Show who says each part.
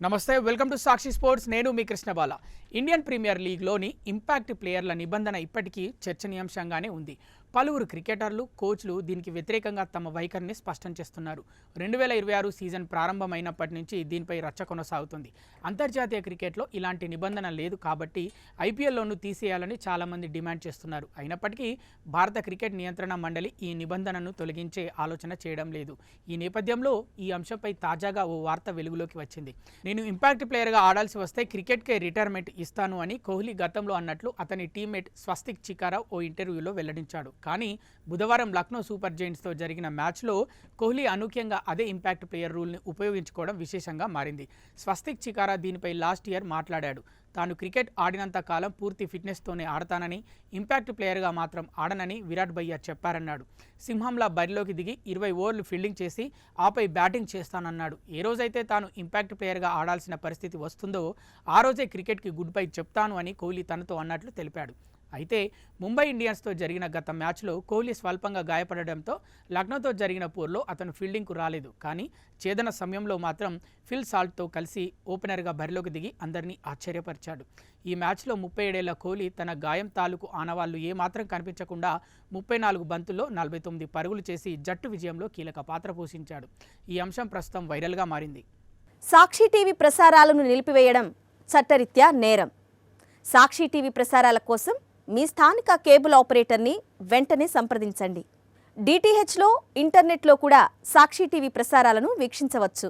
Speaker 1: నమస్తే welcome to Sakshi sports నేను మీ కృష్ణబాల Indian premier లీగ్లోని impact ప్లేయర్ల నిబంధన ఇప్పటికీ చర్చనీయాంశంగానే ఉంది పలువురు క్రికెటర్లు కోచ్లు దీనికి వ్యతిరేకంగా తమ వైఖరిని స్పష్టం చేస్తున్నారు 2026 సీజన్ ప్రారంభమైనప్పటి నుంచి దీనిపై రచ్చ కొనసాగుతుంది అంతర్జాతీయ క్రికెట్లో ఇలాంటి నిబంధన లేదు కాబట్టి ఐపీఎల్లోనూ తీసేయాలని చాలామంది డిమాండ్ చేస్తున్నారు అయినప్పటికీ భారత క్రికెట్ నియంత్రణ మండలి ఈ నిబంధనను తొలగించే ఆలోచన చేయడం లేదు ఈ నేపథ్యంలో ఈ అంశంపై తాజాగా ఓ వార్త వెలుగులోకి వచ్చింది నేను ఇంపాక్ట్ ప్లేయర్గా ఆడాల్సి వస్తే క్రికెట్కే రిటైర్మెంట్ ఇస్తాను అని కోహ్లీ గతంలో అన్నట్లు అతని టీమ్మేట్ స్వస్తిక్ చికారా ఓ ఇంటర్వ్యూలో వెల్లడించాడు కానీ బుధవారం లక్నో సూపర్ జైంట్స్తో జరిగిన మ్యాచ్లో కోహ్లీ అనూహ్యంగా అదే ఇంపాక్ట్ ప్లేయర్ రూల్ని ఉపయోగించుకోవడం విశేషంగా మారింది స్వస్తిక్ చికారా దీనిపై లాస్ట్ ఇయర్ మాట్లాడాడు తాను క్రికెట్ ఆడినంత కాలం పూర్తి ఫిట్నెస్తోనే ఆడతానని ఇంపాక్ట్ ప్లేయర్గా మాత్రం ఆడనని విరాట్ భయ్యా చెప్పారన్నాడు సింహంలా బరిలోకి దిగి 20 ఓవర్లు ఫీల్డింగ్ చేసి ఆపై బ్యాటింగ్ చేస్తానన్నాడు ఏ రోజైతే తాను ఇంపాక్ట్ ప్లేయర్గా ఆడాల్సిన పరిస్థితి వస్తుందో ఆ రోజే క్రికెట్కి గుడ్ బై చెప్తాను అని కోహ్లీ తనతో అన్నట్లు తెలిపాడు అయితే ముంబై ఇండియన్స్తో జరిగిన గత మ్యాచ్లో కోహ్లీ స్వల్పంగా గాయపడడంతో లక్నోతో జరిగిన పోర్లో అతను ఫీల్డింగ్కు రాలేదు కానీ ఛేదన సమయంలో మాత్రం ఫిల్ సాల్ట్తో కలిసి ఓపెనర్గా బరిలోకి దిగి అందరినీ ఆశ్చర్యపరిచాడు ఈ మ్యాచ్లో 37 ఏళ్ల కోహ్లీ తన గాయం తాలూకు ఆనవాళ్లు ఏమాత్రం కనిపించకుండా 34 బంతుల్లో 49 పరుగులు చేసి జట్టు విజయంలో కీలక పాత్ర పోషించాడు ఈ అంశం ప్రస్తుతం వైరల్గా మారింది
Speaker 2: సాక్షి టీవీ ప్రసారాలను నిలిపివేయడం చట్టరీత్యా నేరం సాక్షి టీవీ ప్రసారాల కోసం మీ స్థానిక కేబుల్ ఆపరేటర్ని వెంటనే సంప్రదించండి. డిటిహెచ్లో ఇంటర్నెట్లో కూడా సాక్షి టీవీ ప్రసారాలను వీక్షించవచ్చు.